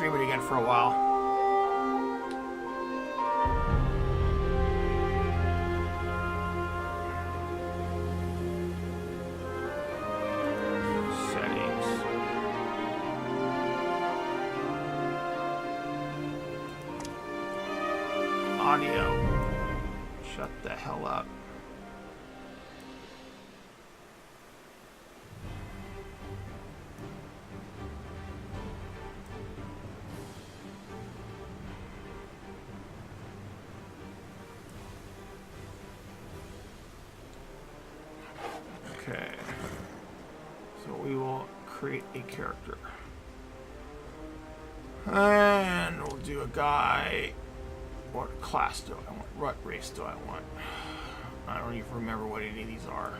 stream it again for a while. Settings. Audio. Shut the hell up. Okay, so we will create a character. And we'll do a guy. What class do I want? What race do I want? I don't even remember what any of these are.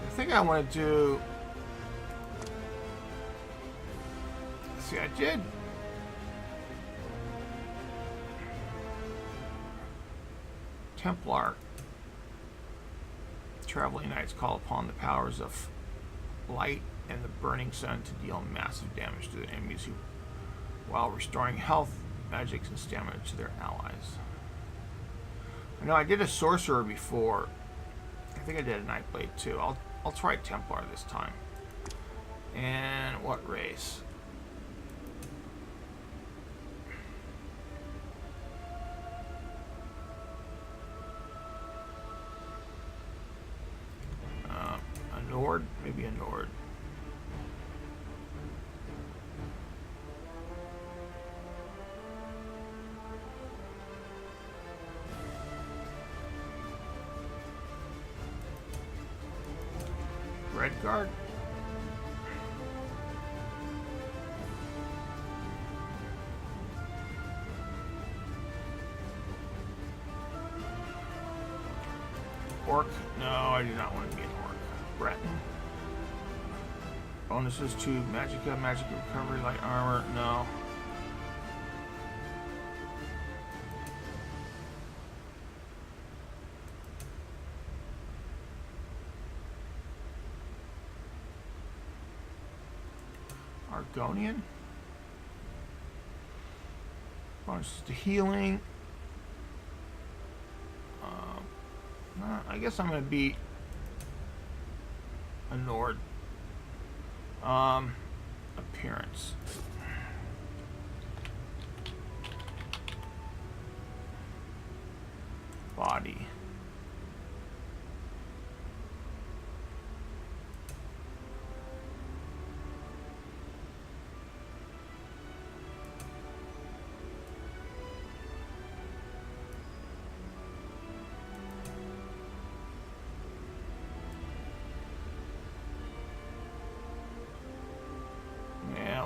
I think I want to do... See, I did... Templar. Traveling knights call upon the powers of light and the burning sun to deal massive damage to the enemies while restoring health, magics, and stamina to their allies. I know I did a sorcerer before. I think I did a Nightblade too. I'll try Templar this time. And what race? Nord? Maybe a Nord. Redguard? Orc? No, I do not want to be an orc. Breton. Bonuses to Magicka, Magic Recovery, Light Armor. No. Argonian. Bonuses to healing. I guess I'm going to be a Nord. Appearance. Body.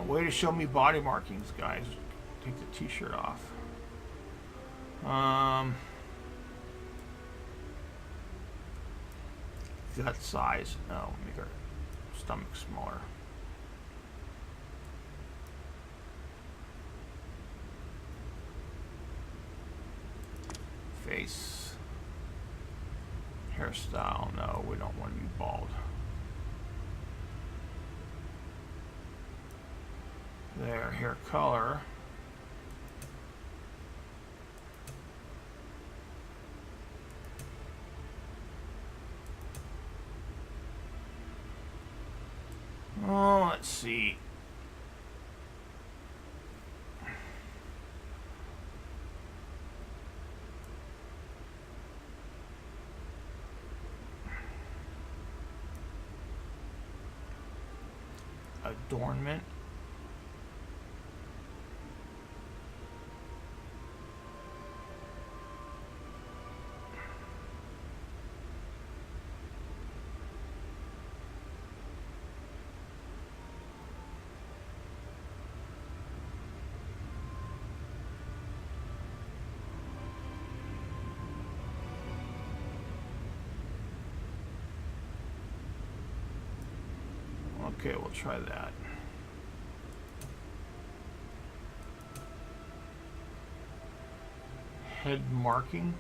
Way to show me body markings, guys. Take the t-shirt off. Gut size. No, make her stomach smaller. Face. Hairstyle. No, we don't want to be bald. There, hair color. Oh, let's see. Adornment. Okay, we'll try that. Head marking.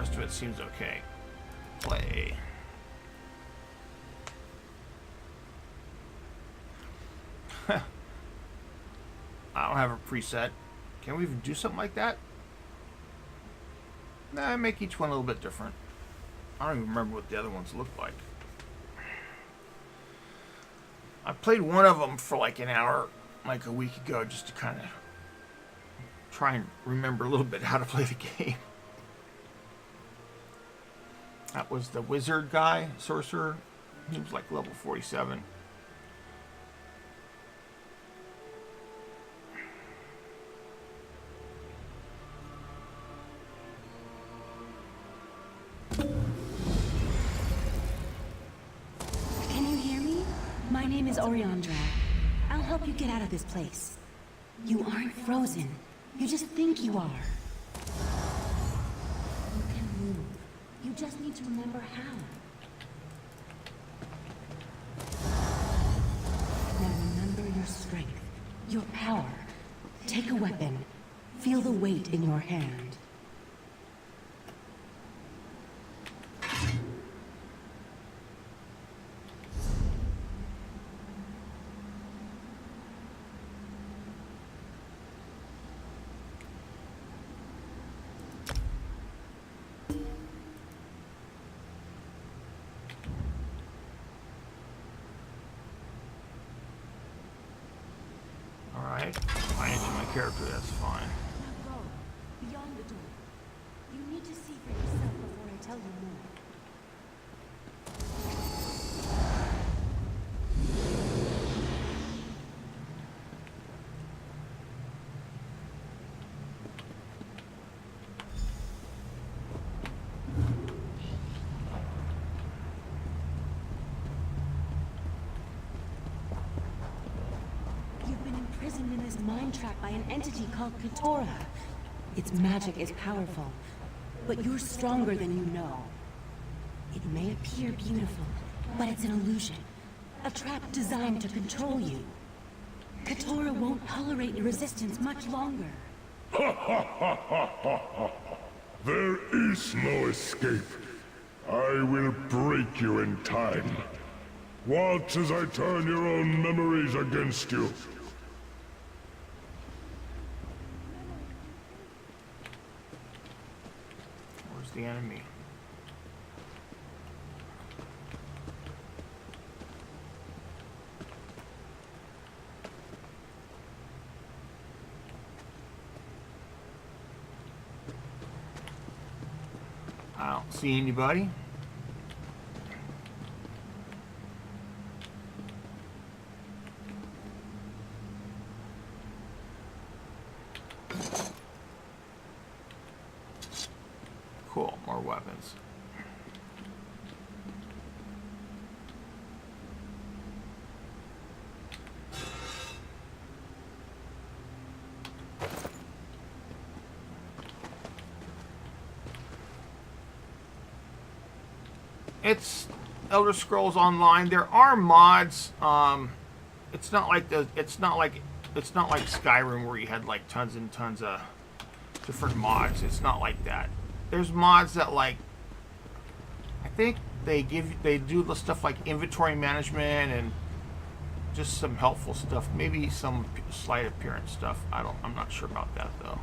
rest of it seems okay. Play. I don't have a preset. Can we even do something like that? Nah, make each one a little bit different. I don't even remember what the other ones look like. I played one of them for like an hour, like a week ago, just to kind of try and remember a little bit how to play the game. That was the wizard guy, sorcerer. He was like level 47. Can you hear me? My name is Oriandra. I'll help you get out of this place. You aren't frozen. You just think you are. You can move. You just need to remember how. Now remember your strength, your power. Take a weapon. Feel the weight in your hand. Alright, I answer my character, that's fine. Now go. Beyond the door. You need to see for yourself before I tell you more. You've been imprisoned in this mind trap by an entity called Katora. Its magic is powerful, but you're stronger than you know. It may appear beautiful, but it's an illusion. A trap designed to control you. Katora won't tolerate your resistance much longer. There is no escape. I will break you in time. Watch as I turn your own memories against you. Where's the enemy? I don't see anybody. Cool, more weapons. It's Elder Scrolls Online. There are mods. It's not like Skyrim where you had like tons and tons of different mods. It's not like that. There's mods that like I think they do the stuff like inventory management and just some helpful stuff. Maybe some slight appearance stuff. I'm not sure about that though.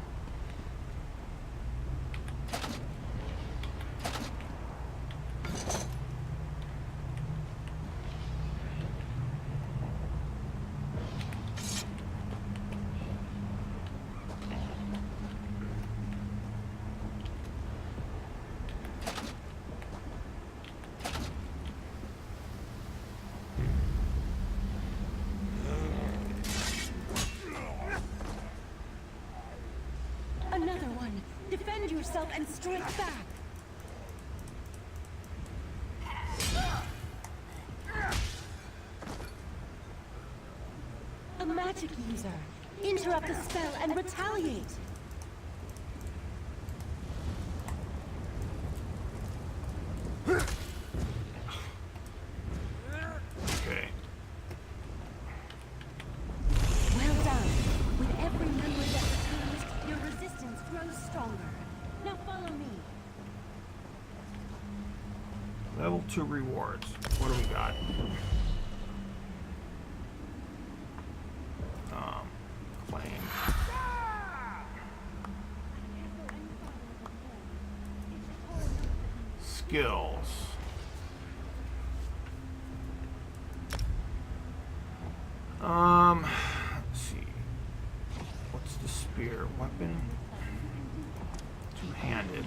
Another one! Defend yourself and strike back! A magic user! Interrupt the spell and retaliate! Okay. Well done! With every member that returns, your resistance grows stronger. Now follow me. 2 rewards. What do we got? Claim. Skills. Let's see. What's the spear weapon? Two-handed.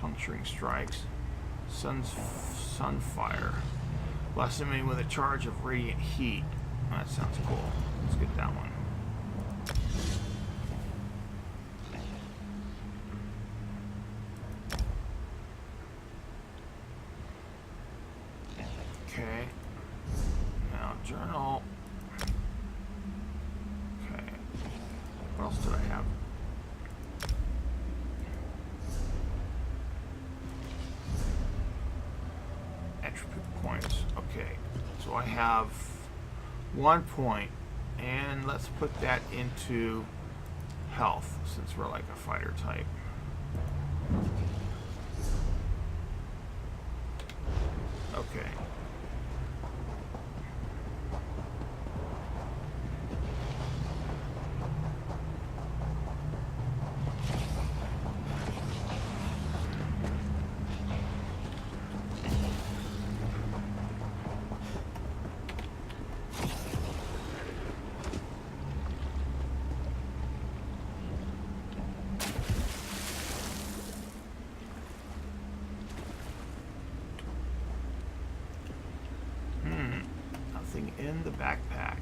Puncturing strikes. Sunfire. Blast enemy with a charge of radiant heat. Oh, that sounds cool. Let's get that one. Okay. Now journal. Okay. What else did I have? Entropy points. Okay. So I have 1 point, and let's put that into health since we're like a fighter type. Okay. Nothing in the backpack.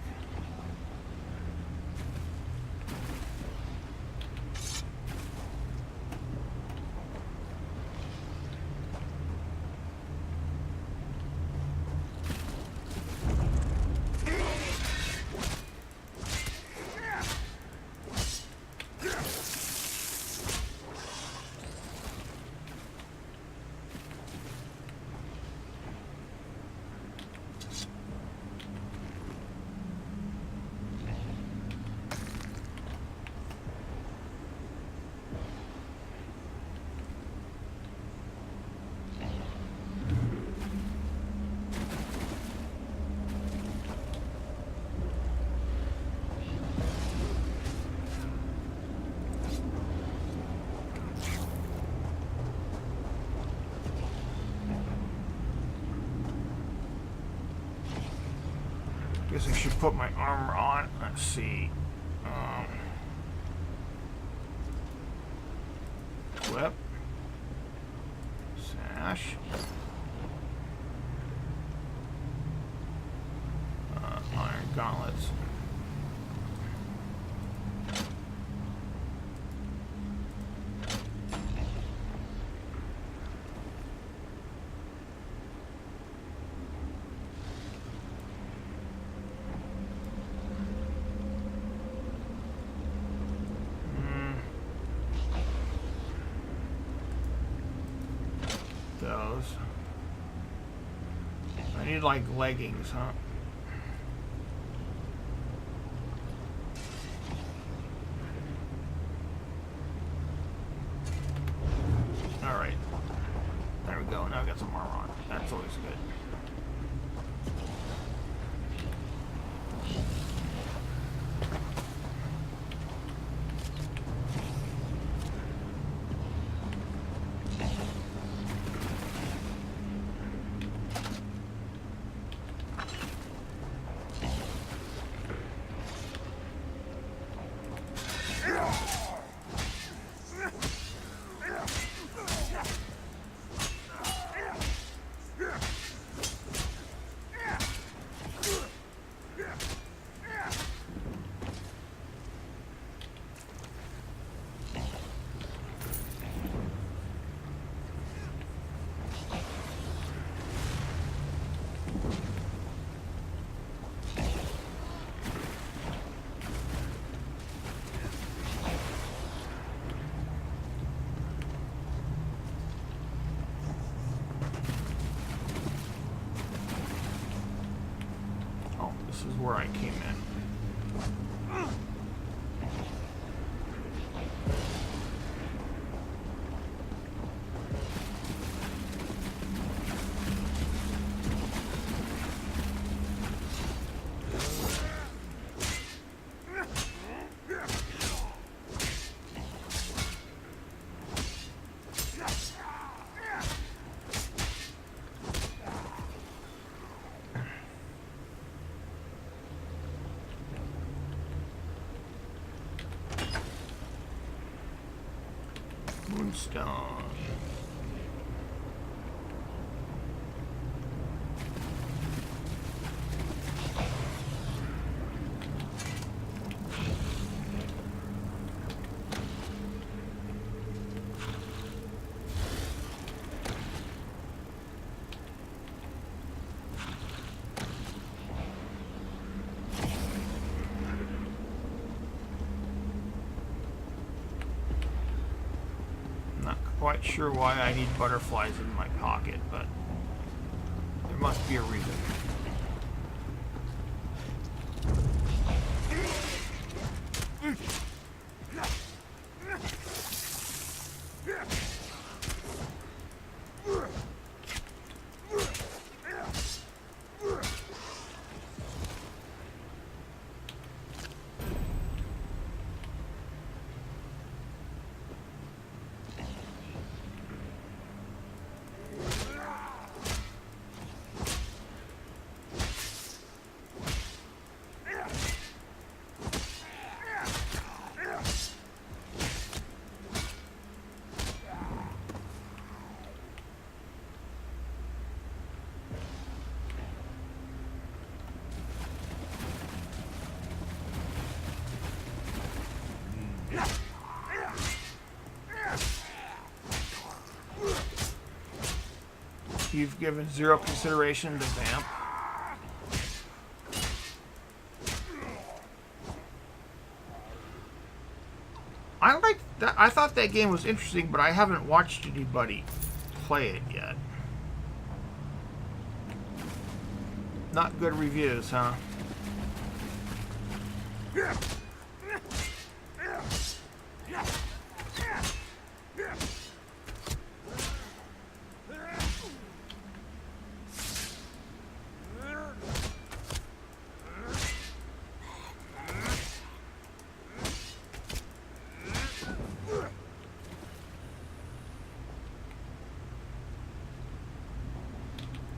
Guess I should put my armor on. Let's see. Equip. Sash. Iron gauntlets. Those. I need like leggings, huh? Alright. There we go. Now I got some armor on. That's always good. This is where I came in. Moonstone. Not quite sure why I need butterflies in my pocket, but there must be a reason. You've given zero consideration to Vamp. I like that. I thought that game was interesting, but I haven't watched anybody play it yet. Not good reviews, huh?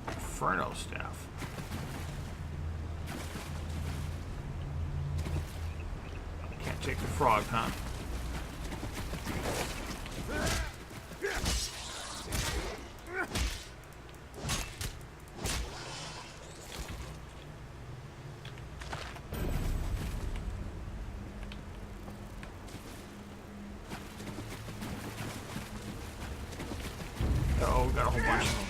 Inferno staff. Can't take the frog, huh? Oh, we got a whole bunch of them.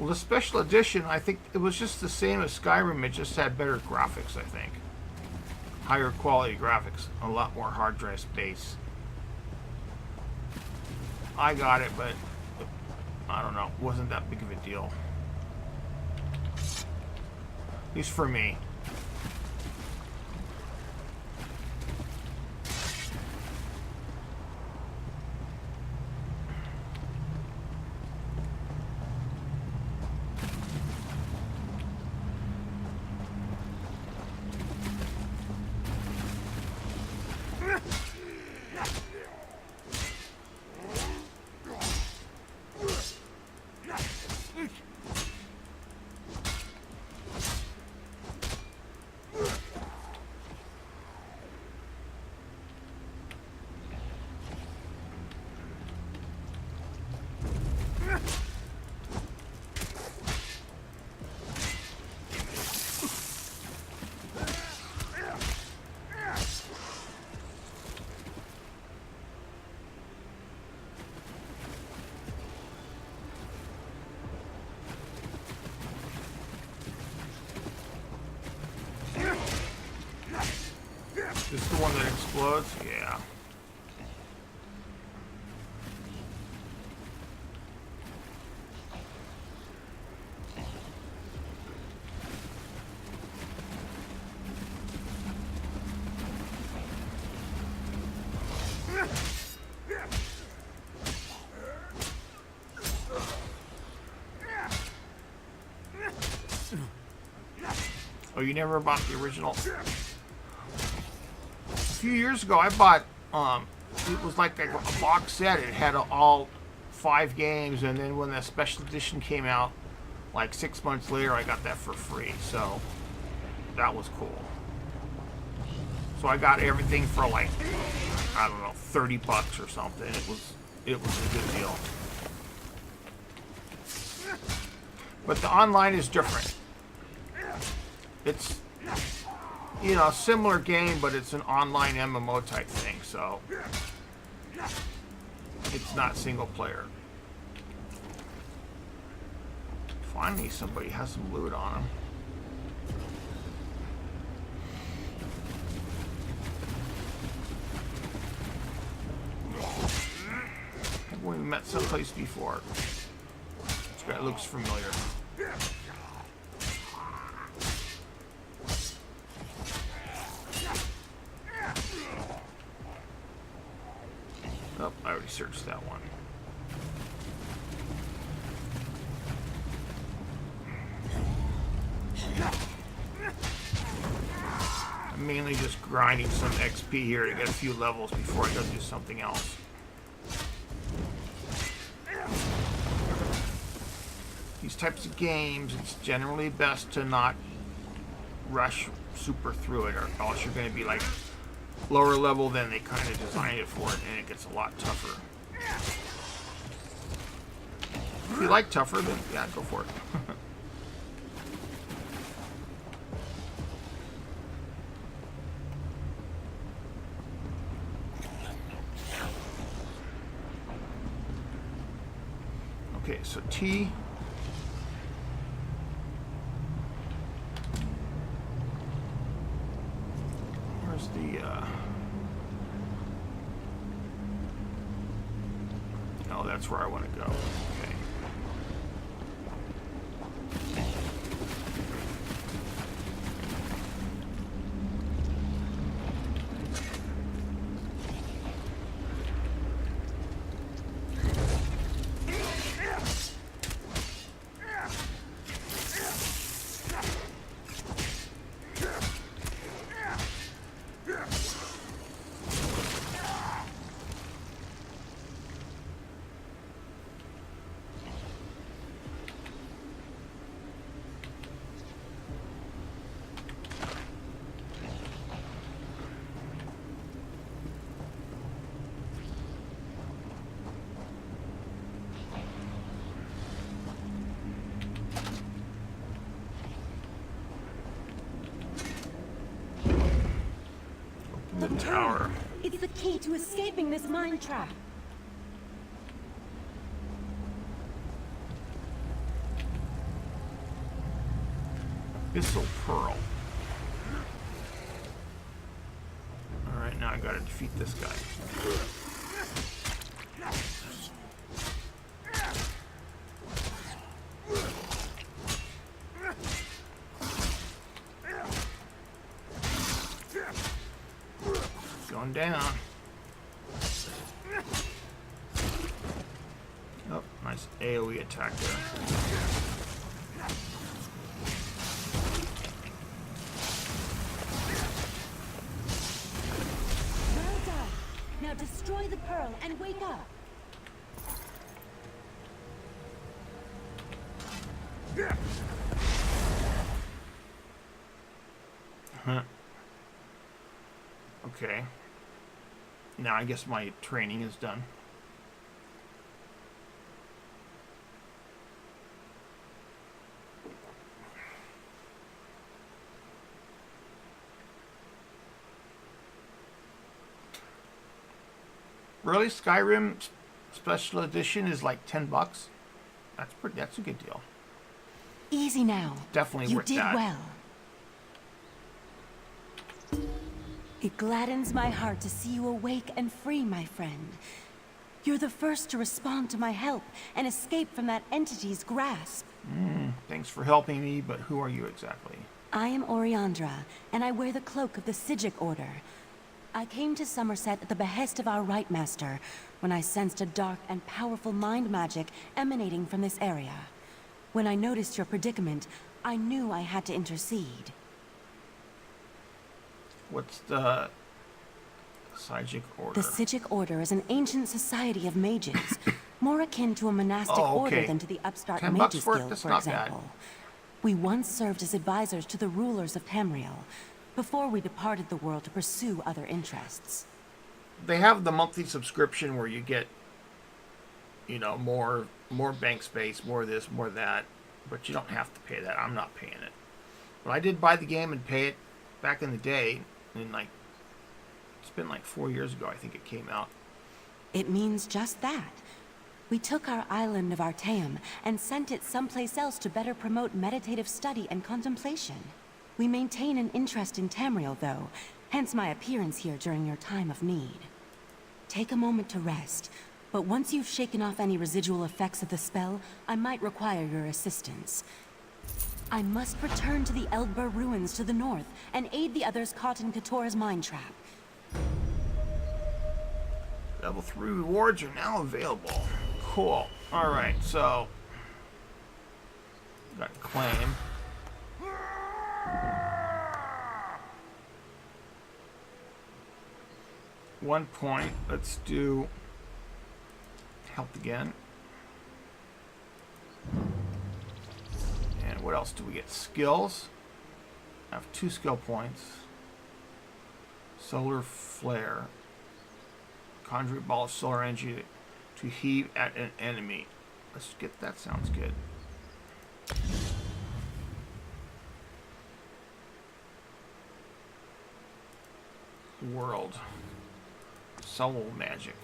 Well, the special edition, I think it was just the same as Skyrim. It just had better graphics, I think. Higher quality graphics. A lot more hard drive space. I got it, but I don't know. It wasn't that big of a deal. At least for me. Oh, you never bought the original? A few years ago, I bought, it was like a box set. It had all 5 games, and then when the special edition came out, like 6 months later, I got that for free. So that was cool. So I got everything for like, I don't know, $30 or something. It was a good deal. But the online is different. It's, you know, a similar game, but it's an online MMO type thing, so it's not single player. Finally, somebody has some loot on them. We met someplace before. This guy looks familiar. Oh, I already searched that one. I'm mainly just grinding some XP here to get a few levels before I go do something else. These types of games, it's generally best to not rush super through it, or else you're going to be like lower level than they kind of designed it for, and it gets a lot tougher. If you like tougher, then yeah, go for it. Okay, so T. Where's the, oh, that's where I want to go. Okay. The tower. It's the key to escaping this mine trap. Abyssal Pearl. Alright, now I gotta defeat this guy. Going down. Oh, nice AoE attack there. Well done. Now destroy the pearl and wake up. Huh. Okay. Now I guess my training is done. Really, Skyrim Special Edition is like $10. That's a good deal. Easy now. Definitely You worth did that. well. It gladdens my heart to see you awake and free, my friend. You're the first to respond to my help and escape from that entity's grasp. Thanks for helping me, but who are you exactly? I am Oriandra, and I wear the cloak of the Sijic Order. I came to Somerset at the behest of our Rite Master when I sensed a dark and powerful mind magic emanating from this area. When I noticed your predicament, I knew I had to intercede. What's the Psijic Order? The Psijic Order is an ancient society of mages, more akin to a monastic order than to the upstart 10 bucks Mages for it? Guild, That's for not bad. example. We once served as advisors to the rulers of Tamriel, before we departed the world to pursue other interests. They have the monthly subscription where you get, you know, more bank space, more this, more that, but you don't have to pay that. I'm not paying it. But I did buy the game and pay it back in the day, and like, it's been like 4 years ago, I think it came out. It means just that. We took our island of Artaeum and sent it someplace else to better promote meditative study and contemplation. We maintain an interest in Tamriel, though, hence my appearance here during your time of need. Take a moment to rest, but once you've shaken off any residual effects of the spell, I might require your assistance. I must return to the Eldbur ruins to the north and aid the others caught in Katora's mine trap. Level 3 rewards are now available. Cool. Alright, so... got claim. One point. Let's do health again. And what else do we get? Skills. I have 2 skill points. Solar flare. Conjure a ball of solar energy to heave at an enemy. Let's get that. Sounds good. World. Soul magic.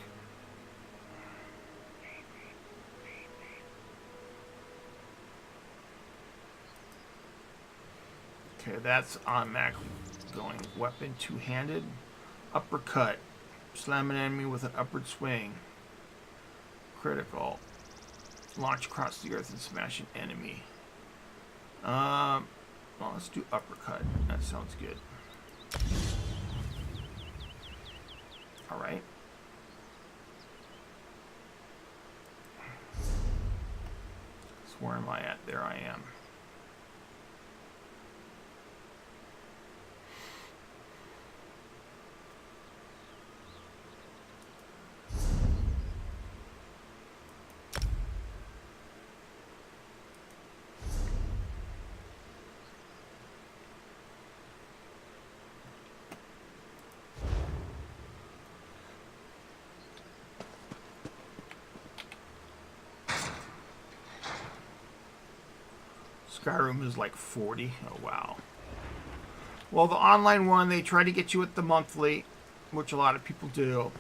Okay, that's automatically going. Weapon two-handed. Uppercut. Slam an enemy with an upward swing. Critical. Launch across the earth and smash an enemy. Well, let's do uppercut. That sounds good. Alright. So where am I at? There I am. Skyrim is like 40. Oh, wow. Well, the online one, they try to get you at the monthly, which a lot of people do.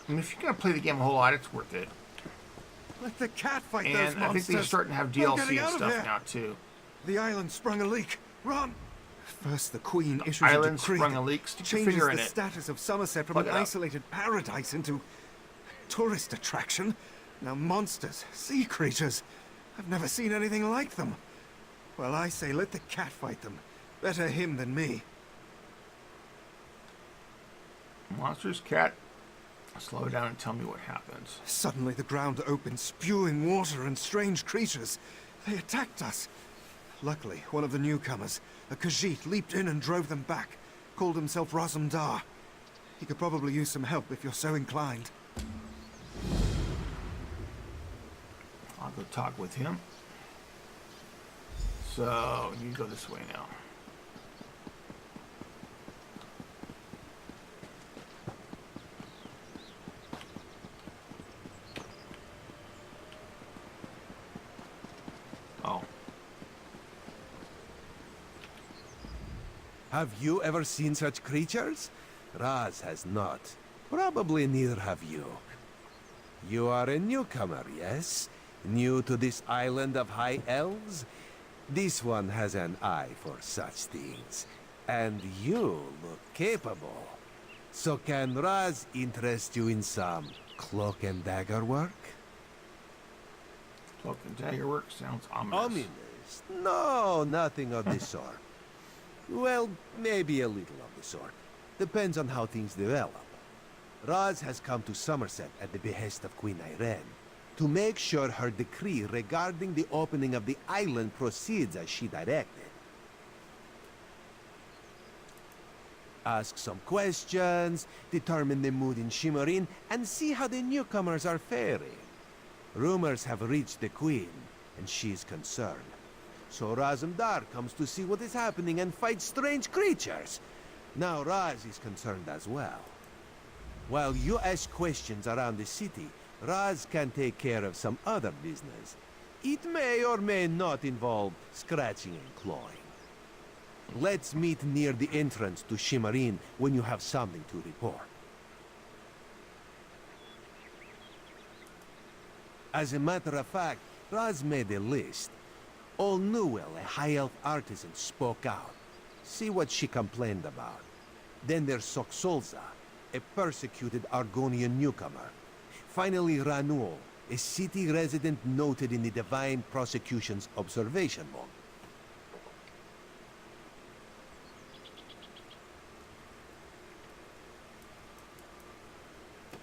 I mean, if you're going to play the game a whole lot, it's worth it. Let the cat fight those And monsters. I think they're starting to have I'm DLC getting and out of stuff here. now, too. The island sprung a leak. Run! First, the Queen issues Island a decree sprung a that leak. Stick your changes finger in the it. status of Somerset from Plug an it up. isolated paradise into tourist attraction. Now monsters, sea creatures. I've never seen anything like them. Well, I say let the cat fight them. Better him than me. Monsters, cat. Slow down and tell me what happens. Suddenly the ground opened, spewing water and strange creatures. They attacked us. Luckily, one of the newcomers, a Khajiit, leaped in and drove them back. Called himself Razumdar. He could probably use some help if you're so inclined. I'll go talk with him. So, you go this way now. Oh. Have you ever seen such creatures? Raz has not. Probably neither have you. You are a newcomer, yes? New to this island of high elves? This one has an eye for such things. And you look capable. So can Raz interest you in some cloak and dagger work? Cloak and dagger work sounds ominous. Ominous? No, nothing of the sort. Well, maybe a little of the sort. Depends on how things develop. Raz has come to Somerset at the behest of Queen Ayrenn to make sure her decree regarding the opening of the island proceeds as she directed. ask some questions, determine the mood in Shimmerin, and see how the newcomers are faring. Rumors have reached the Queen, and she is concerned. So Razumdar comes to see what is happening and fight strange creatures. Now Raz is concerned as well. While you ask questions around the city, Raz can take care of some other business. It may or may not involve scratching and clawing. Let's meet near the entrance to Shimmerin when you have something to report. As a matter of fact, Raz made a list. Old Newell, a high elf artisan, spoke out. See what she complained about. Then there's Soxolza, a persecuted Argonian newcomer. Finally, Ranuol, a city resident noted in the Divine Prosecution's observation log.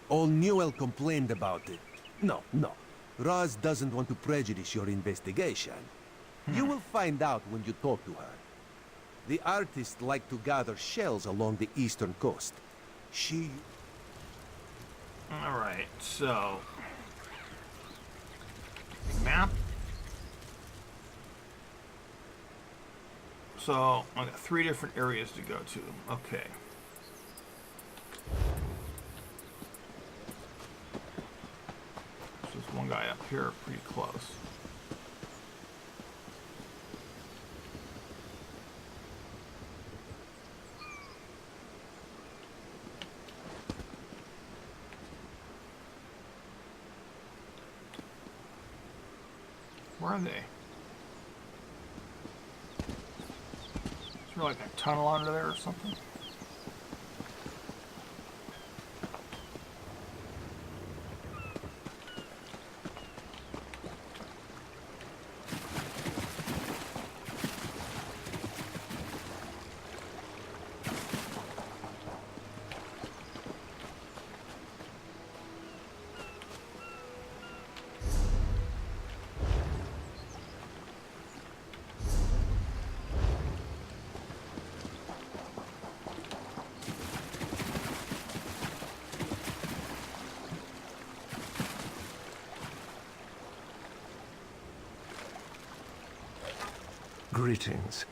Old Newell complained about it. No. Raz doesn't want to prejudice your investigation. You will find out when you talk to her. The artists like to gather shells along the eastern coast. She... Alright, so... Map. So, I got 3 different areas to go to. Okay. There's one guy up here pretty close. Where are they? Is there like a tunnel under there or something? Greetings.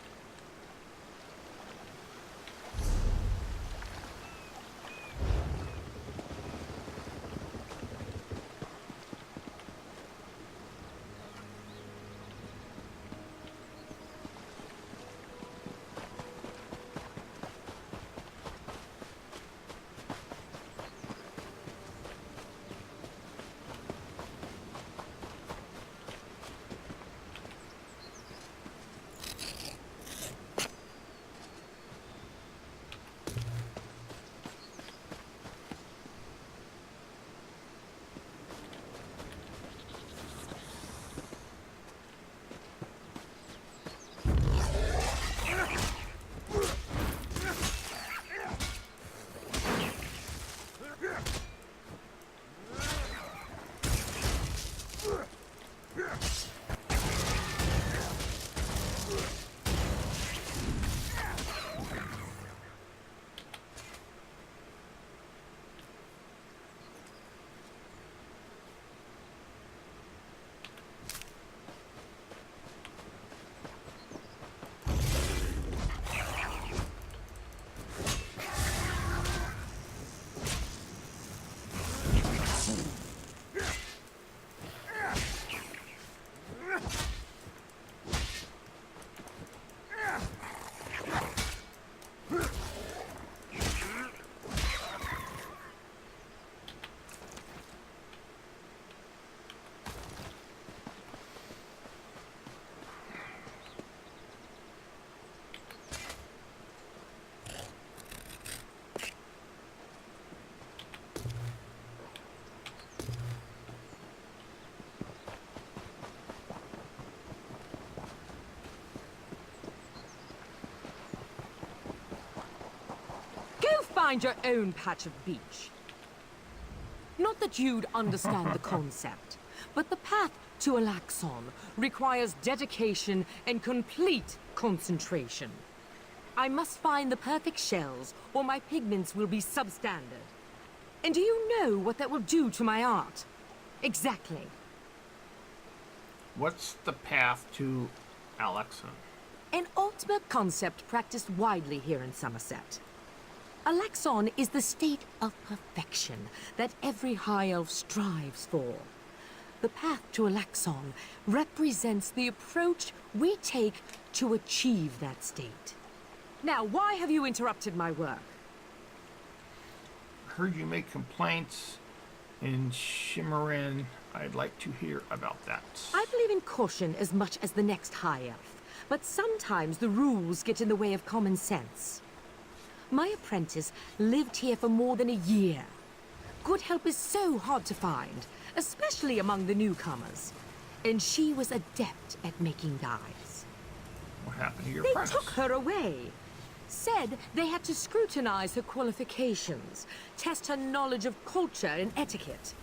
Find your own patch of beach. Not that you'd understand the concept, but the path to Alaxon requires dedication and complete concentration. I must find the perfect shells, or my pigments will be substandard. And do you know what that will do to my art? Exactly. What's the path to Alexon? An ultimate concept practiced widely here in Somerset. Alexon is the state of perfection that every High Elf strives for. The path to Alexon represents the approach we take to achieve that state. Now, why have you interrupted my work? Heard you make complaints in Shimmerin. I'd like to hear about that. I believe in caution as much as the next High Elf, but sometimes the rules get in the way of common sense. My apprentice lived here for more than a year. Good help is so hard to find, especially among the newcomers. And she was adept at making dyes. What happened to your They apprentice? took her away. Said they had to scrutinize her qualifications, test her knowledge of culture and etiquette.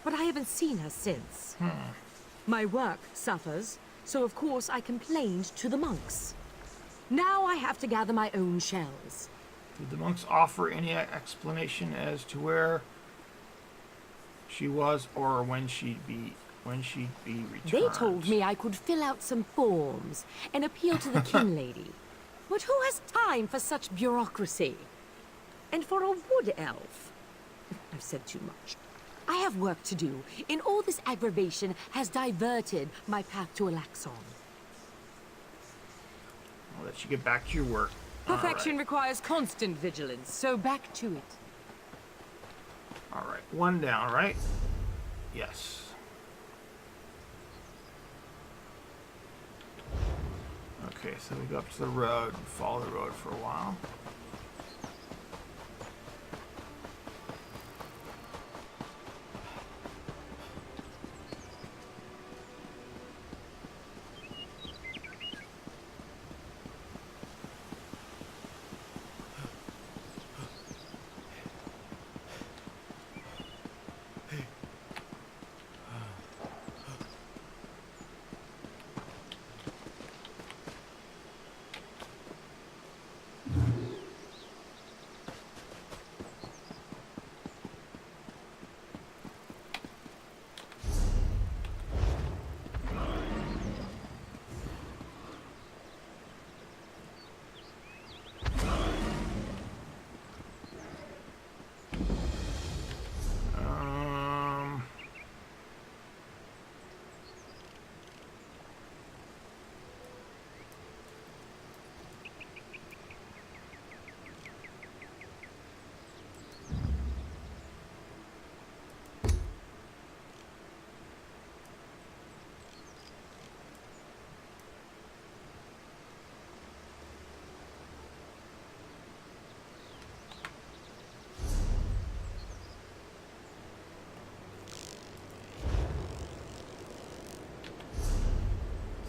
But I haven't seen her since. My work suffers, so of course I complained to the monks. Now I have to gather my own shells. Did the monks offer any explanation as to where she was or when she'd be returned? They told me I could fill out some forms and appeal to the kin lady. But who has time for such bureaucracy? And for a wood elf? I've said too much. I have work to do, and all this aggravation has diverted my path to Alexon. I'll let you get back to your work. Perfection All right. requires constant vigilance, so back to it. All right, one down, right? Yes. Okay, so we go up to the road and follow the road for a while.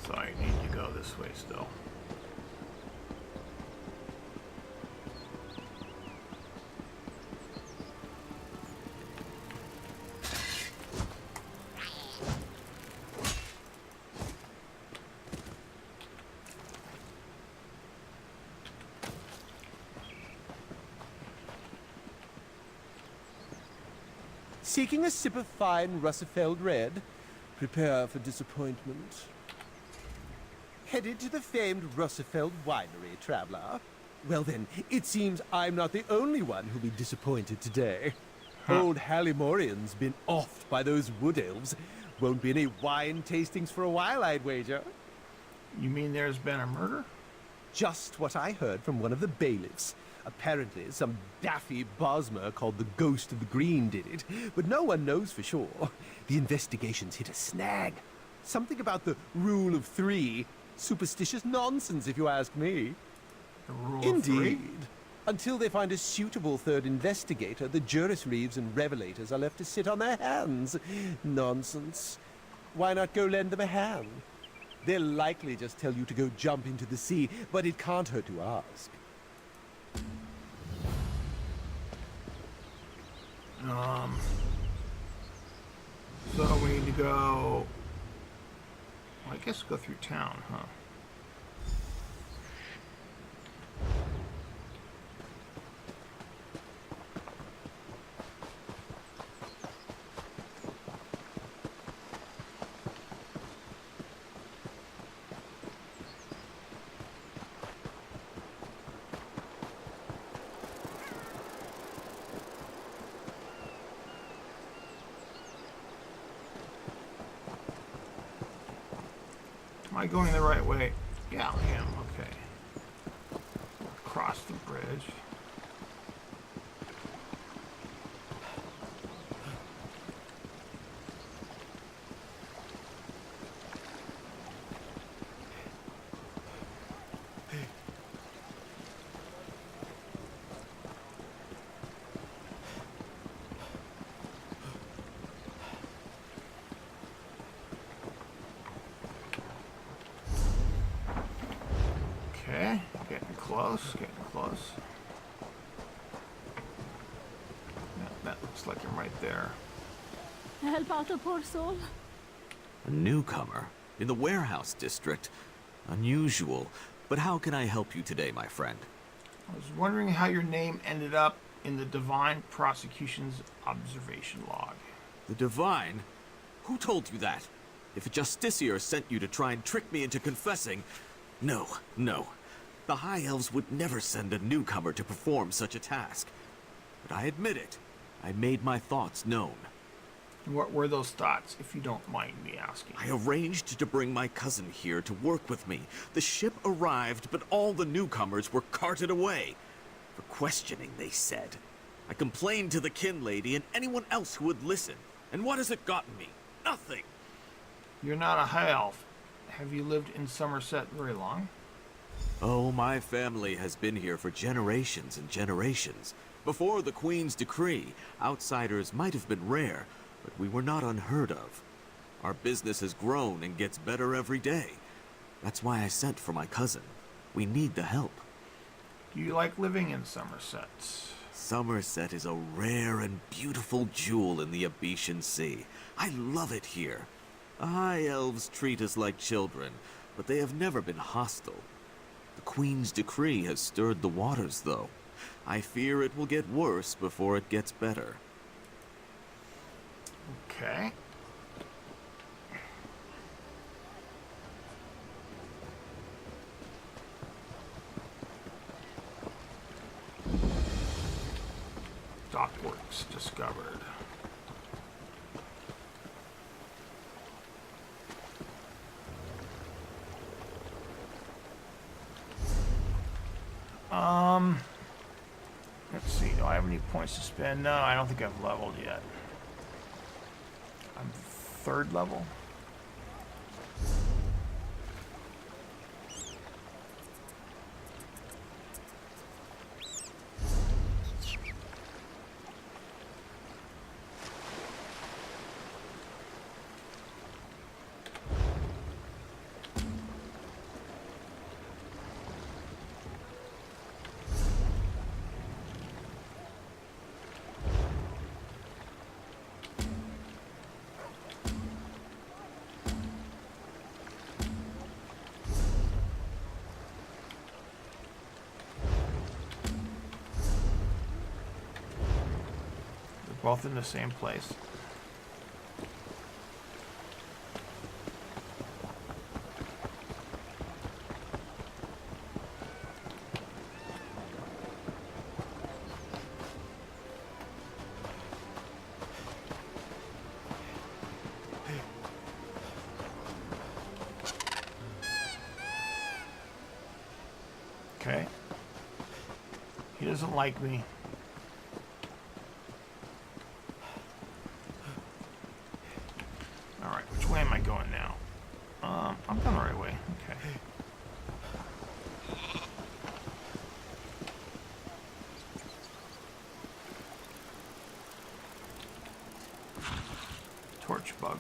So I need to go this way still. Seeking a sip of fine Russifeld Red? Prepare for disappointment. Headed to the famed Russifeld Winery, traveler. Well then, it seems I'm not the only one who'll be disappointed today. Old Hallimorian's been offed by those wood elves. Won't be any wine tastings for a while, I'd wager. You mean there's been a murder? Just what I heard from one of the bailiffs. Apparently, some daffy Bosmer called the Ghost of the Green did it, but no one knows for sure. The investigation's hit a snag. Something about the rule of three. Superstitious nonsense, if you ask me. The rule of Indeed. three? Until they find a suitable third investigator, the Juris Reeves and Revelators are left to sit on their hands. Nonsense. Why not go lend them a hand? They'll likely just tell you to go jump into the sea, but it can't hurt to ask. So we need to go... Well, I guess go through town, huh? Am I going the right way? Yeah, I am. Okay. Cross the bridge. Okay, getting close, getting close. Yeah, that looks like I'm right there. Help out a poor soul. A newcomer in the warehouse district. Unusual, but how can I help you today, my friend? I was wondering how your name ended up in the Divine Prosecution's observation log. The Divine? Who told you that? If a Justiciar sent you to try and trick me into confessing... No, no. The High Elves would never send a newcomer to perform such a task. But I admit it. I made my thoughts known. What were those thoughts, if you don't mind me asking? I arranged to bring my cousin here to work with me. The ship arrived, but all the newcomers were carted away. For questioning, they said. I complained to the kin lady and anyone else who would listen. And what has it gotten me? Nothing. You're not a high elf. Have you lived in Somerset very long? Oh, my family has been here for generations and generations. Before the Queen's decree, outsiders might have been rare, but we were not unheard of. Our business has grown and gets better every day. That's why I sent for my cousin. We need the help. Do you like living in Somerset? Somerset is a rare and beautiful jewel in the Abetian Sea. I love it here. The High Elves treat us like children, but they have never been hostile. The Queen's decree has stirred the waters, though. I fear it will get worse before it gets better. Okay. Dockworks discovered. Let's see, do I have any points to spend? No, I don't think I've leveled yet. I'm 3rd level. Both in the same place. Okay. He doesn't like me. Where am I going now? I'm going the right way. Okay. Torch bug.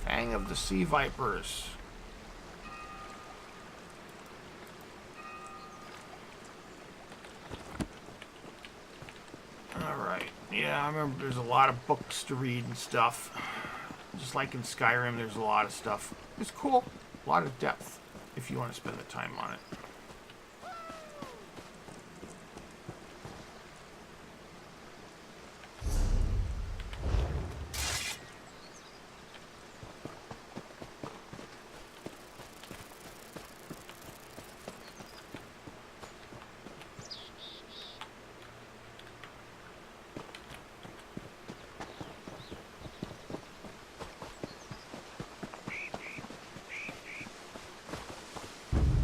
Fang of the Sea Vipers. Yeah, I remember there's a lot of books to read and stuff. Just like in Skyrim, there's a lot of stuff. It's cool. A lot of depth, if you want to spend the time on it.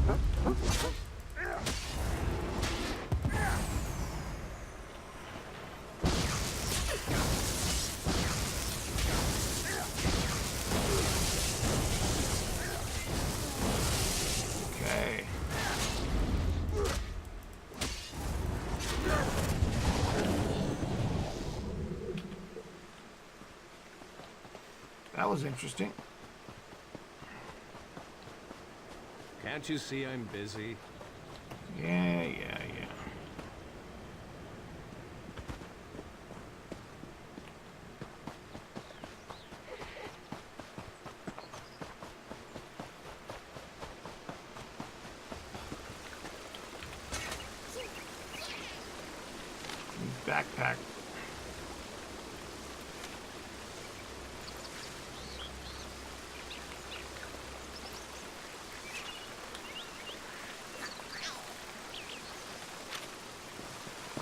Okay. That was interesting. Can't you see I'm busy? Yeah. Backpack.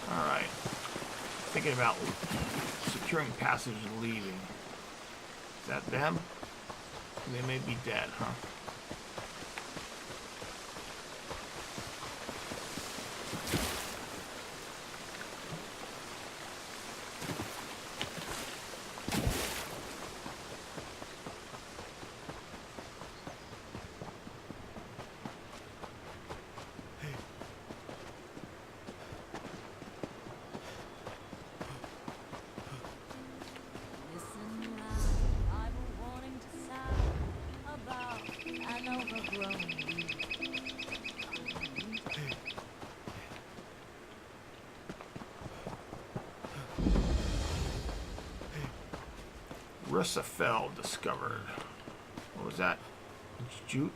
Alright. Thinking about securing passage and leaving. Is that them? They may be dead, huh? Rusafel discovered. What was that? Jute?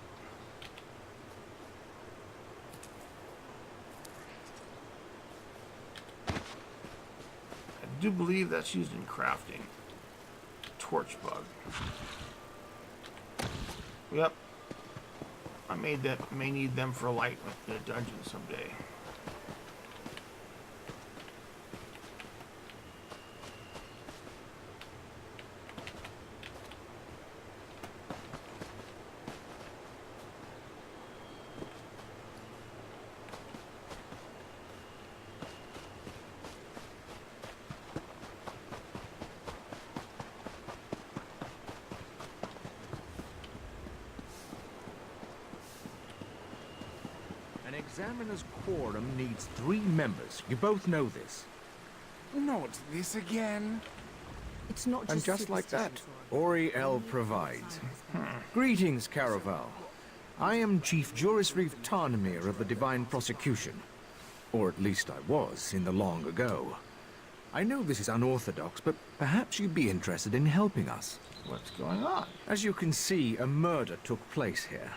I do believe that's used in crafting. Torch bug. Yep. I made that. May need them for light in a dungeon someday. An examiner's quorum needs 3 members. You both know this. Not this again. It's not just And just like that, Auriel provides. Greetings, Caraval. I am Chief Juris Reeve Tarnamir of the Divine Prosecution. Or at least I was, in the long ago. I know this is unorthodox, but perhaps you'd be interested in helping us. What's going on? As you can see, a murder took place here.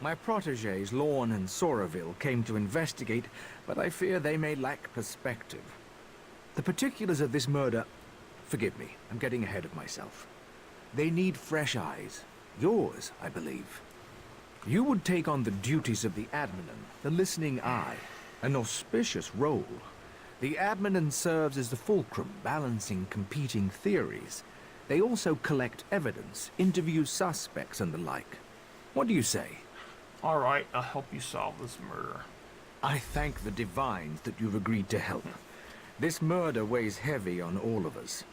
My protégés, Lorne and Soraville, came to investigate, but I fear they may lack perspective. The particulars of this murder... Forgive me, I'm getting ahead of myself. They need fresh eyes. Yours, I believe. You would take on the duties of the Adminan, the listening eye. An auspicious role. The Adminan serves as the fulcrum, balancing competing theories. They also collect evidence, interview suspects and the like. What do you say? All right, I'll help you solve this murder. I thank the Divines that you've agreed to help. This murder weighs heavy on all of us.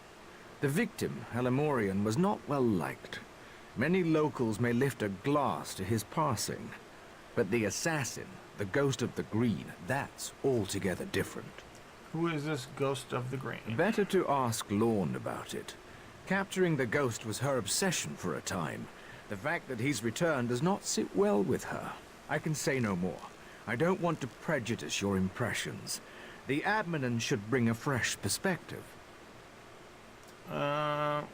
The victim, Elamorian, was not well liked. Many locals may lift a glass to his passing. But the assassin, the Ghost of the Green, that's altogether different. Who is this Ghost of the Green? Better to ask Lorne about it. Capturing the ghost was her obsession for a time. The fact that he's returned does not sit well with her. I can say no more. I don't want to prejudice your impressions. The Adminan should bring a fresh perspective.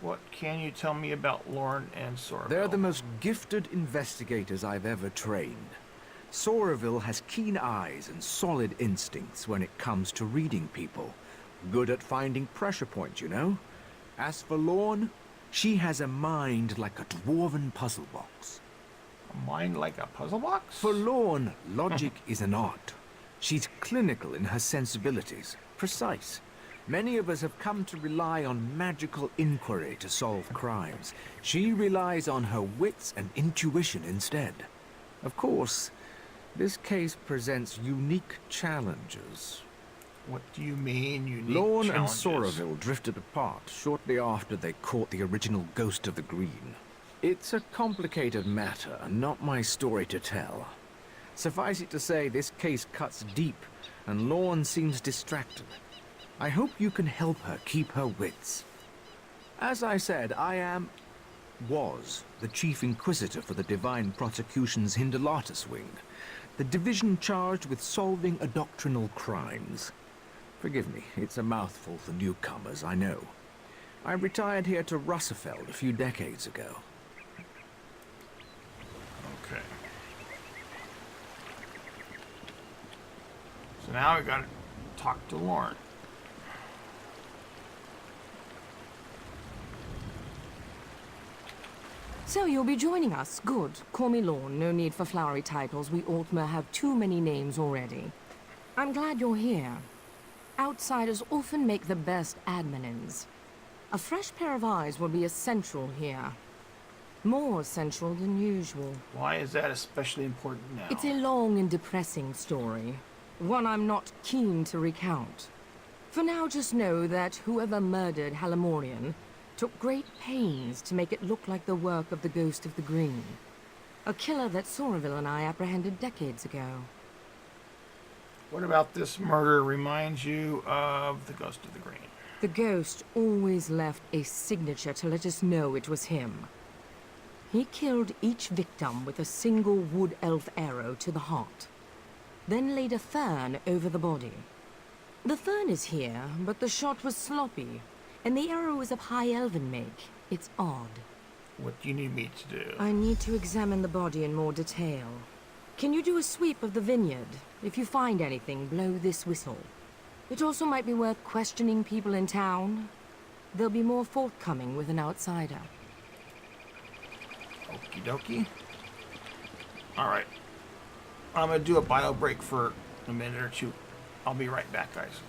What can you tell me about Lorne and Soraville? They're the most gifted investigators I've ever trained. Soraville has keen eyes and solid instincts when it comes to reading people. Good at finding pressure points, you know? As for Lorne, she has a mind like a dwarven puzzle box. A mind like a puzzle box? For Lorne, logic is an art. She's clinical in her sensibilities, precise. Many of us have come to rely on magical inquiry to solve crimes. She relies on her wits and intuition instead. Of course, This case presents unique challenges. What do you mean, unique Lorne and challenges? Soraville drifted apart shortly after they caught the original Ghost of the Green. It's a complicated matter, not my story to tell. Suffice it to say, this case cuts deep, and Lorne seems distracted. I hope you can help her keep her wits. As I said, was the Chief Inquisitor for the Divine Prosecution's Hindelatus Wing, the division charged with solving doctrinal crimes. Forgive me, it's a mouthful for newcomers, I know. I retired here to Russefeld a few decades ago. Okay. So now we gotta talk to Lorne. So you'll be joining us. Good. Call me Lorne. No need for flowery titles. We Altmer have too many names already. I'm glad you're here. Outsiders often make the best adminins. A fresh pair of eyes will be essential here. More essential than usual. Why is that especially important now? It's a long and depressing story. One I'm not keen to recount. For now, just know that whoever murdered Halimorian took great pains to make it look like the work of the Ghost of the Green. A killer that Soraville and I apprehended decades ago. What about this murder reminds you of the Ghost of the Green? The Ghost always left a signature to let us know it was him. He killed each victim with a single wood elf arrow to the heart, then laid a fern over the body. The fern is here, but the shot was sloppy, and the arrow is of high elven make. It's odd. What do you need me to do? I need to examine the body in more detail. Can you do a sweep of the vineyard? If you find anything, blow this whistle. It also might be worth questioning people in town. There'll be more forthcoming with an outsider. Okie dokie. Alright. I'm gonna do a bio break for a minute or two. I'll be right back, guys.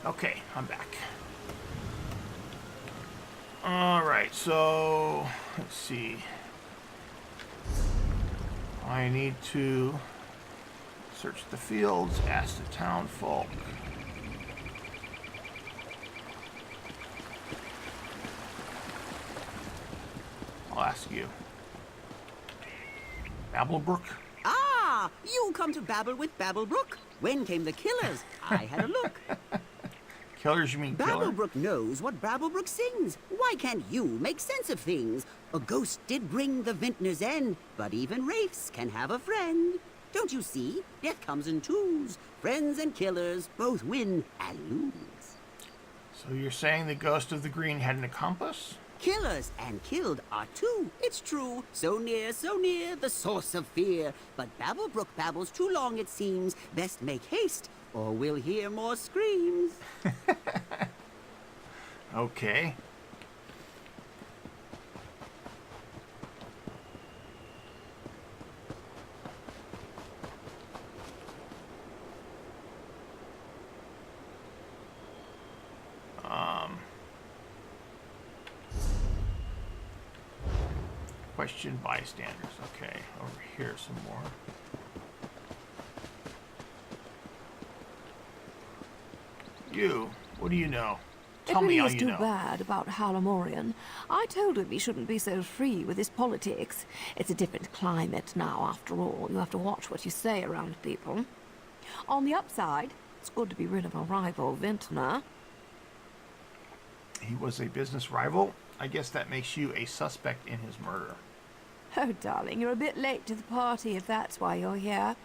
Okay, I'm back. Alright, so let's see. I need to search the fields, ask the town folk. I'll ask you. Babblebrook? Ah, you come to babble with Babblebrook? When came the killers? I had a look. Killers, you mean killer? Babblebrook knows what Babblebrook sings. Why can't you make sense of things? A ghost did bring the vintner's end, but even wraiths can have a friend. Don't you see? Death comes in twos. Friends and killers both win and lose. So you're saying the ghost of the green had an accomplice? Killers and killed are two. It's true. So near, the source of fear. But Babblebrook babbles too long, it seems. Best make haste, or we'll hear more screams. Okay. Question bystanders. Okay, over here some more. You, what do you know? Tell me It all really is you too know. bad about Halamorian. I told him he shouldn't be so free with his politics. It's a different climate now, after all. You have to watch what you say around people. On the upside, it's good to be rid of a rival vintner. He was a business rival. I guess that makes you a suspect in his murder. Oh, darling, you're a bit late to the party if that's why you're here.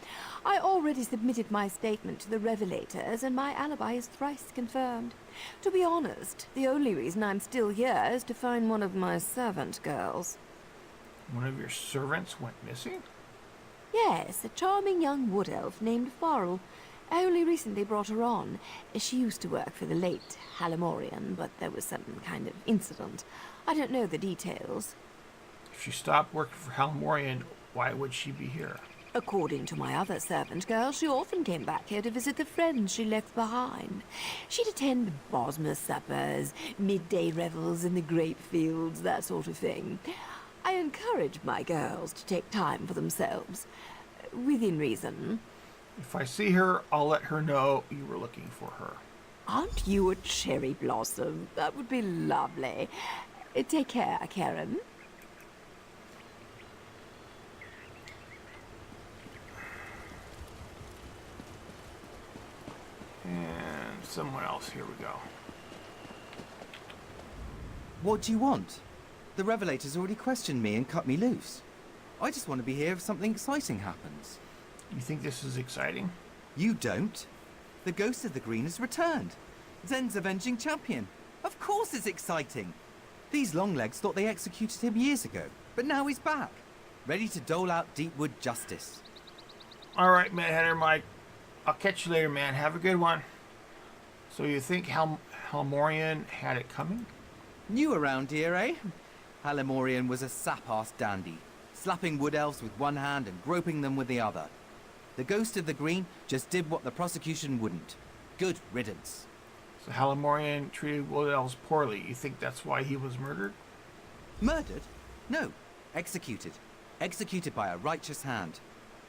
I already submitted my statement to the Revelators, and my alibi is thrice confirmed. To be honest, the only reason I'm still here is to find one of my servant girls. One of your servants went missing? Yes, a charming young wood elf named Farrell. I only recently brought her on. She used to work for the late Halamorian, but there was some kind of incident. I don't know the details. If she stopped working for Halamorian, why would she be here? According to my other servant girl, she often came back here to visit the friends she left behind. She'd attend Bosma suppers, midday revels in the grape fields, that sort of thing. I encourage my girls to take time for themselves, within reason. If I see her, I'll let her know you were looking for her. Aren't you a cherry blossom? That would be lovely. Take care, Karen. And someone else, here we go. What do you want? The Revelators already questioned me and cut me loose. I just want to be here if something exciting happens. You think this is exciting? You don't. The Ghost of the Green has returned. Zen's avenging champion. Of course it's exciting. These Longlegs thought they executed him years ago, but now he's back, ready to dole out Deepwood justice. All right, Mad Hatter Mike. I'll catch you later, man. Have a good one. So you think Halamorian had it coming? New around here, eh? Halamorian was a sap-ass dandy, slapping wood elves with one hand and groping them with the other. The Ghost of the Green just did what the prosecution wouldn't. Good riddance. So Halamorian treated wood elves poorly. You think that's why he was murdered? Murdered? No. Executed. Executed by a righteous hand.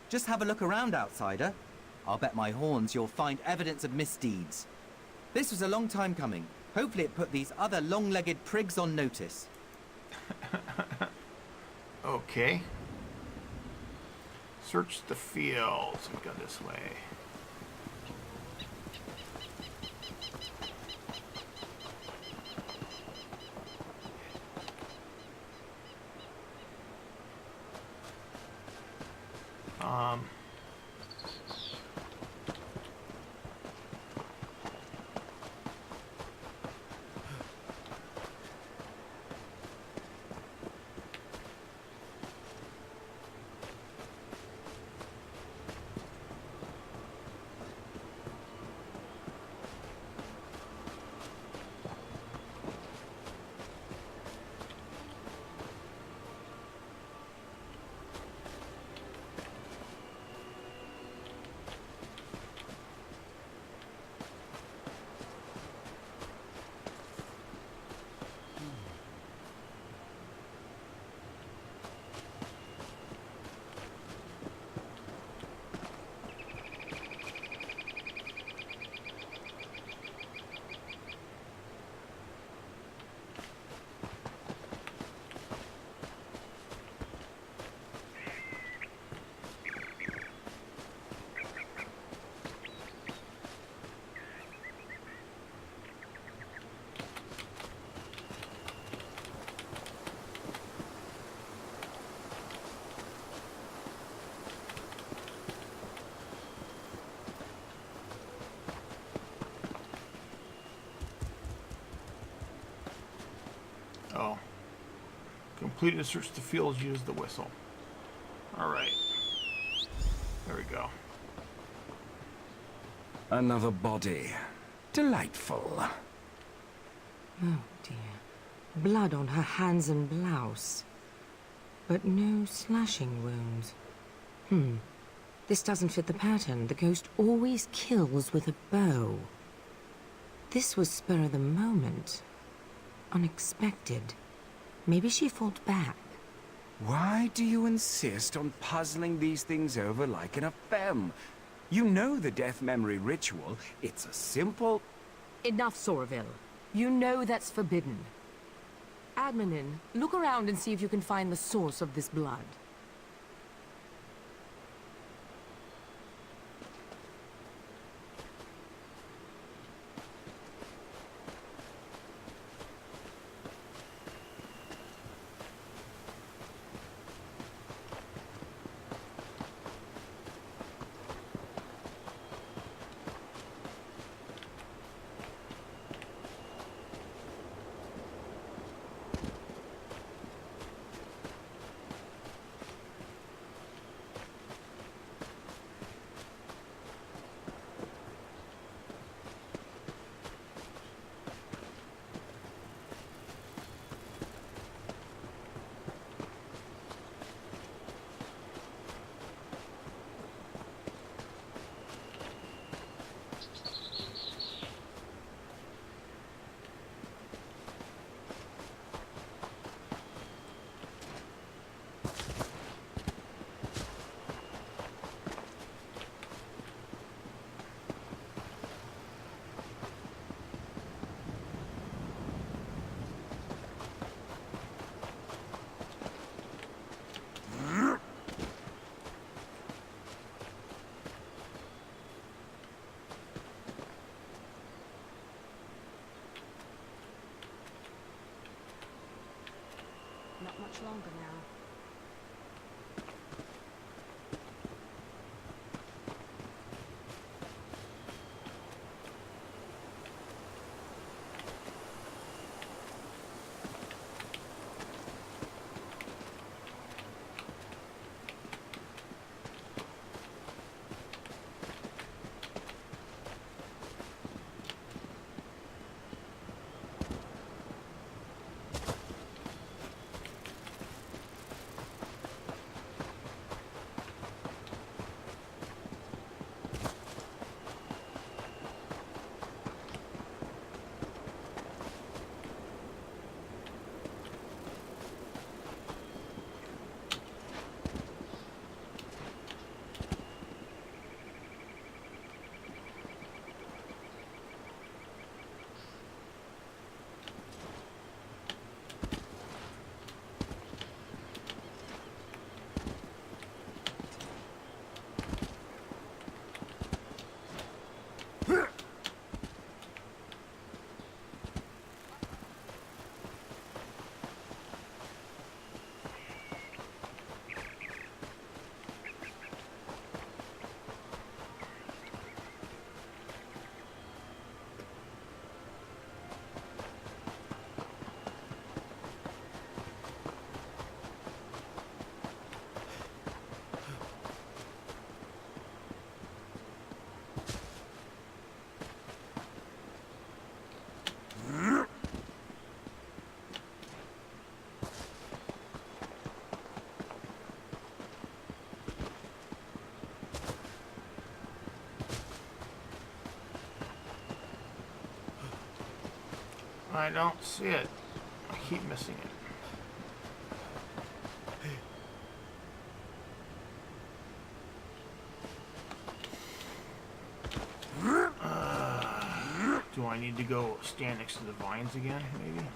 Just have a look around, outsider. I'll bet my horns you'll find evidence of misdeeds. This was a long time coming. Hopefully it put these other long-legged prigs on notice. Okay. Search the fields. We go this way. Completed to search the fields, use the whistle. Alright. There we go. Another body. Delightful. Oh dear. Blood on her hands and blouse. But no slashing wounds. This doesn't fit the pattern. The ghost always kills with a bow. This was spur of the moment. Unexpected. Maybe she fought back. Why do you insist on puzzling these things over like an femme? You know the death memory ritual. It's a simple... Enough, Soraville. You know that's forbidden. Admonin, look around and see if you can find the source of this blood. Not much longer now. I don't see it. I keep missing it. Do I need to go stand next to the vines again, maybe?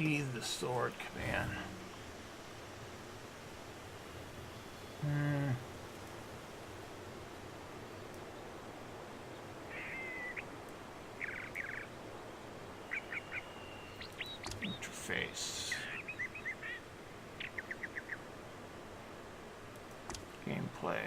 Sheathe the sword command. Interface. Gameplay.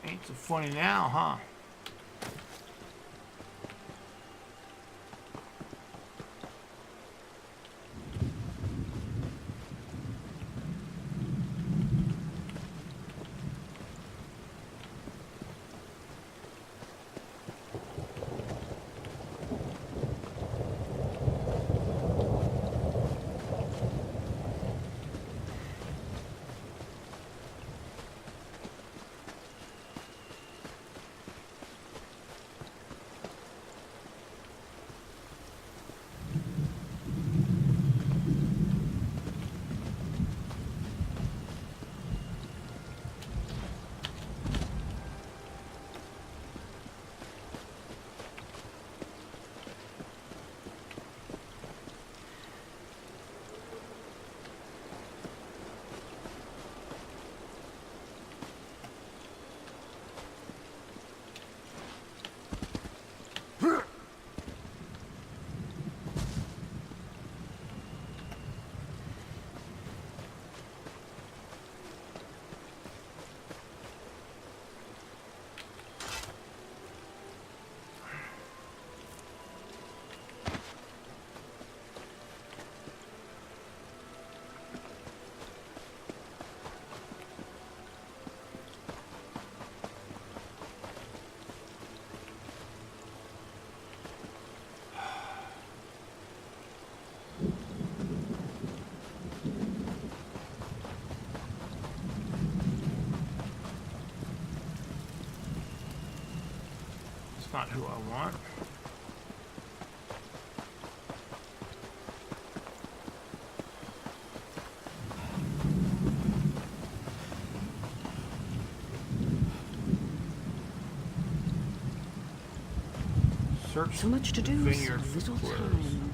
Ain't so funny now, huh? Not who I want. Search So much to do, vineyard so little for clues. time.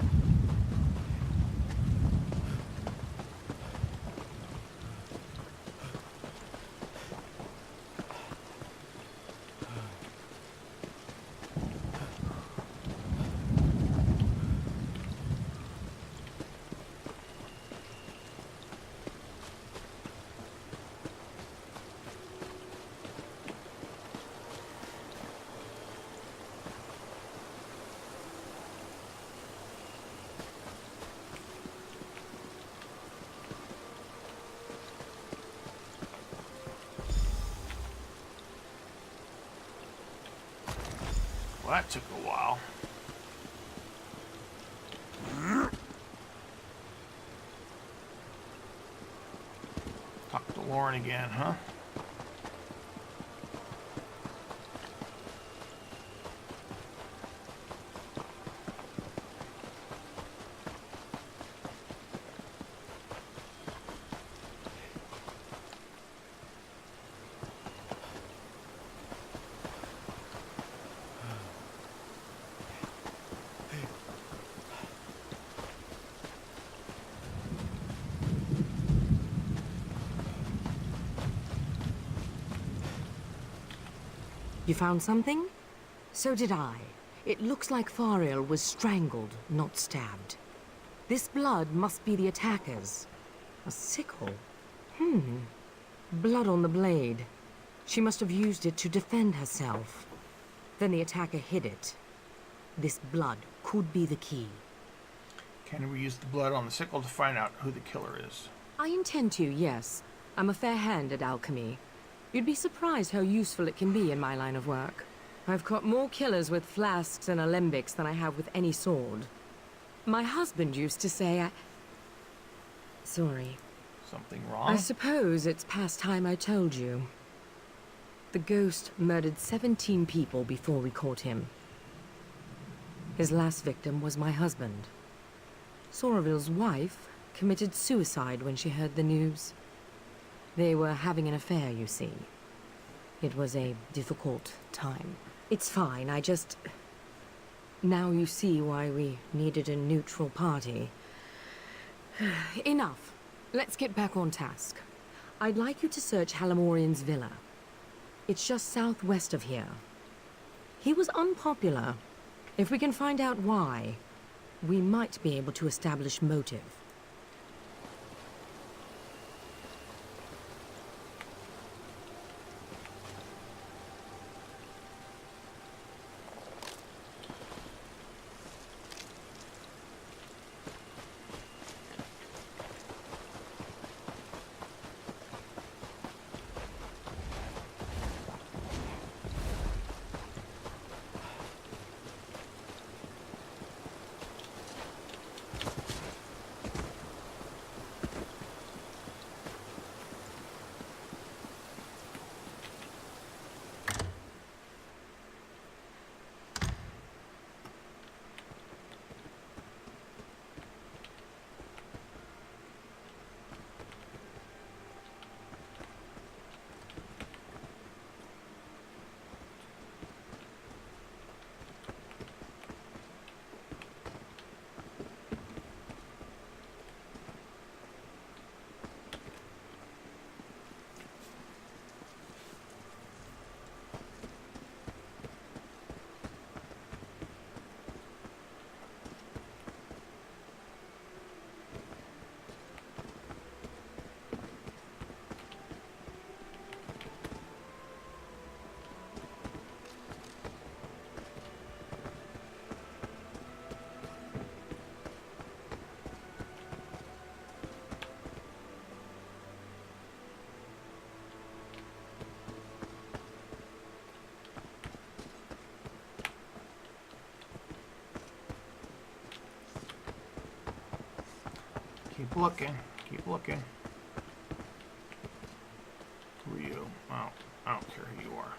Well, that took a while. Talk to Lauren again, huh? You found something? So did I. It looks like Fariel was strangled, not stabbed. This blood must be the attacker's. A sickle? Blood on the blade. She must have used it to defend herself. Then the attacker hid it. This blood could be the key. Can we use the blood on the sickle to find out who the killer is? I intend to, yes. I'm a fair hand at alchemy. You'd be surprised how useful it can be in my line of work. I've caught more killers with flasks and alembics than I have with any sword. My husband used to say Sorry. Something wrong? I suppose it's past time I told you. The ghost murdered 17 people before we caught him. His last victim was my husband. Soravil's wife committed suicide when she heard the news. They were having an affair, you see. It was a difficult time. It's fine, I just... Now you see why we needed a neutral party. Enough. Let's get back on task. I'd like you to search Halamorian's villa. It's just southwest of here. He was unpopular. If we can find out why, we might be able to establish motive. Keep looking. Keep looking. Who are you? Oh, I don't care who you are.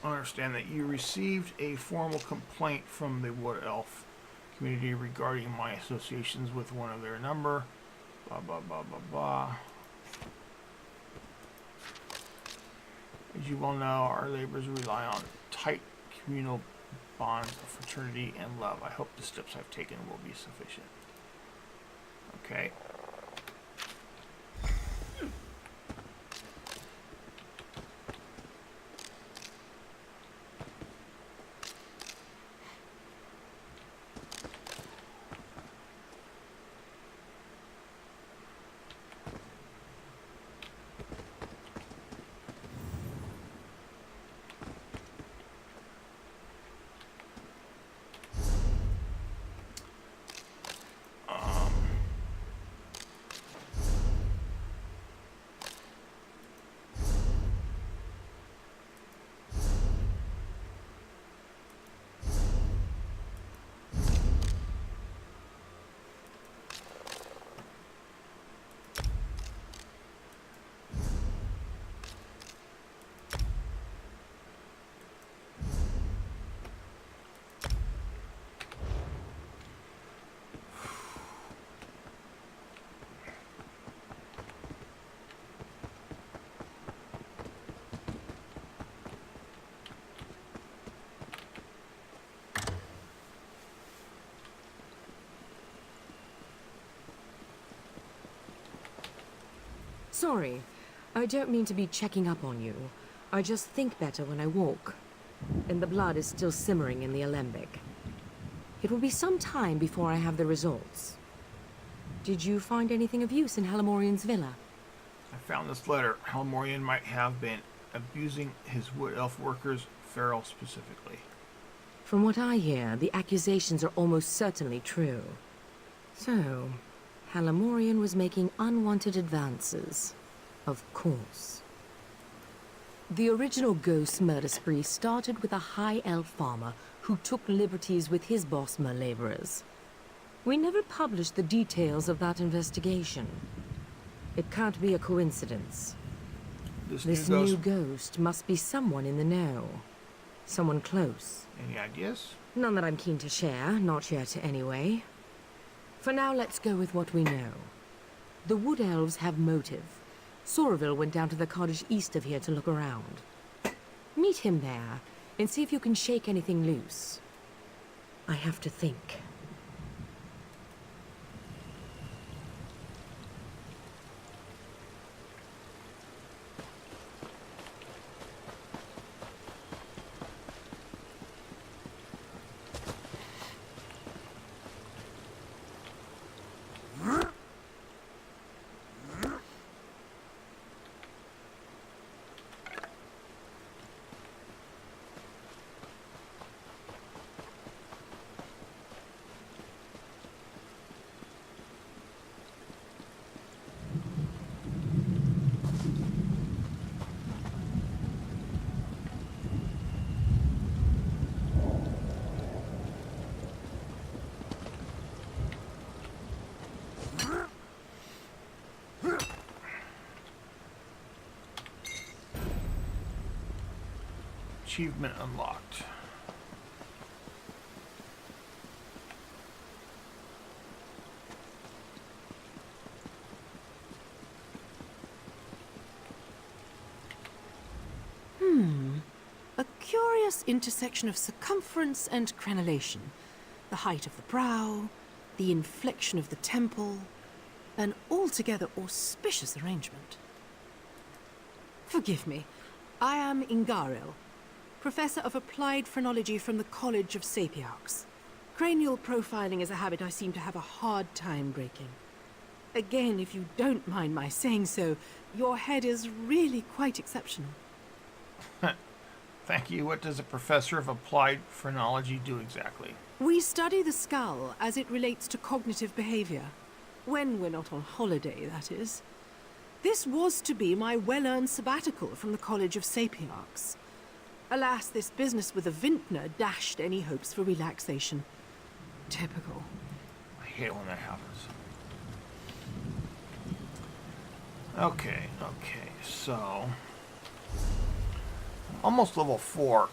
I understand that you received a formal complaint from the Wood Elf community regarding my associations with one of their number. Blah, blah, blah, blah, blah. As you well know, our labors rely on tight communal bonds of fraternity and love. I hope the steps I've taken will be sufficient. Okay. Sorry, I don't mean to be checking up on you. I just think better when I walk. And the blood is still simmering in the alembic. It will be some time before I have the results. Did you find anything of use in Halamorian's villa? I found this letter. Halamorian might have been abusing his wood elf workers, Feral specifically. From what I hear, the accusations are almost certainly true. So, Halamorian was making unwanted advances. Of course. The original ghost murder spree started with a high elf farmer who took liberties with his Bosmer laborers. We never published the details of that investigation. It can't be a coincidence. This new ghost must be someone in the know. Someone close. Any ideas? None that I'm keen to share, not yet anyway. For now, let's go with what we know. The Wood Elves have motive. Soraville went down to the cottage east of here to look around. Meet him there, and see if you can shake anything loose. I have to think. Achievement unlocked. A curious intersection of circumference and crenellation. The height of the brow, the inflection of the temple, an altogether auspicious arrangement. Forgive me, I am Ingaril, Professor of Applied Phrenology from the College of Sapiarchs. Cranial profiling is a habit I seem to have a hard time breaking. Again, if you don't mind my saying so, your head is really quite exceptional. Thank you. What does a professor of applied phrenology do exactly? We study the skull as it relates to cognitive behavior. When we're not on holiday, that is. This was to be my well-earned sabbatical from the College of Sapiarchs. Alas, this business with the Vintner dashed any hopes for relaxation. Typical. I hate when that happens. Okay, so... almost level 4.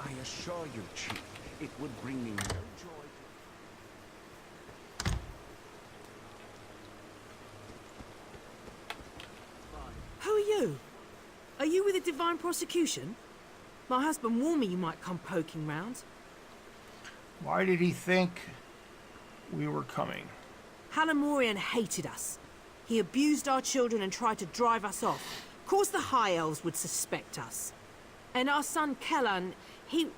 I assure you, Chief, it would bring me no joy. Who are you? Are you with the Divine Prosecution? My husband warned me you might come poking round. Why did he think we were coming? Halamorian hated us. He abused our children and tried to drive us off. Of course the High Elves would suspect us. And our son Kellan, he...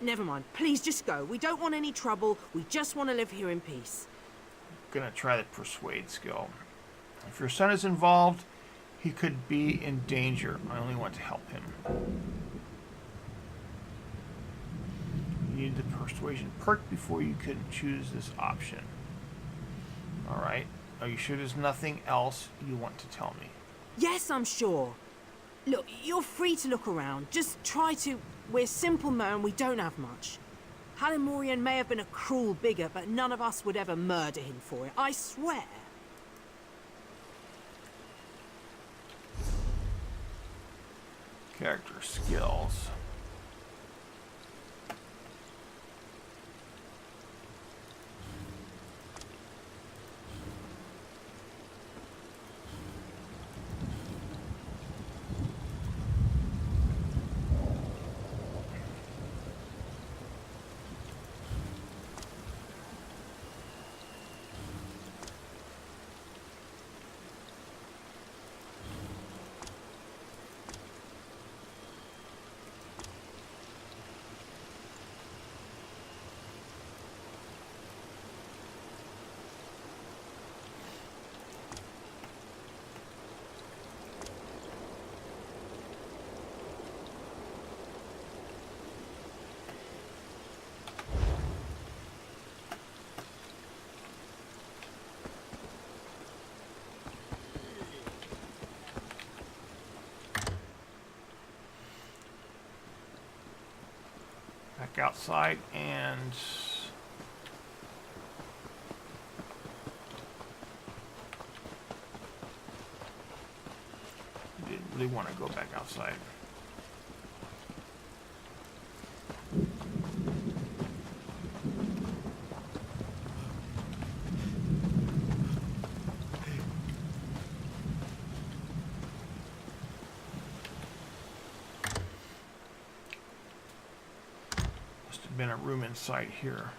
Never mind, please just go. We don't want any trouble. We just want to live here in peace. Gonna try the persuade skill. If your son is involved, he could be in danger. I only want to help him. You need the persuasion perk before you can choose this option. Alright. Are you sure there's nothing else you want to tell me? Yes, I'm sure. Look, you're free to look around. Just try to... We're simple men, we don't have much. Halin Morian may have been a cruel bigot, but none of us would ever murder him for it, I swear. Character skills. Back outside and didn't really want to go back outside. Been a room inside here.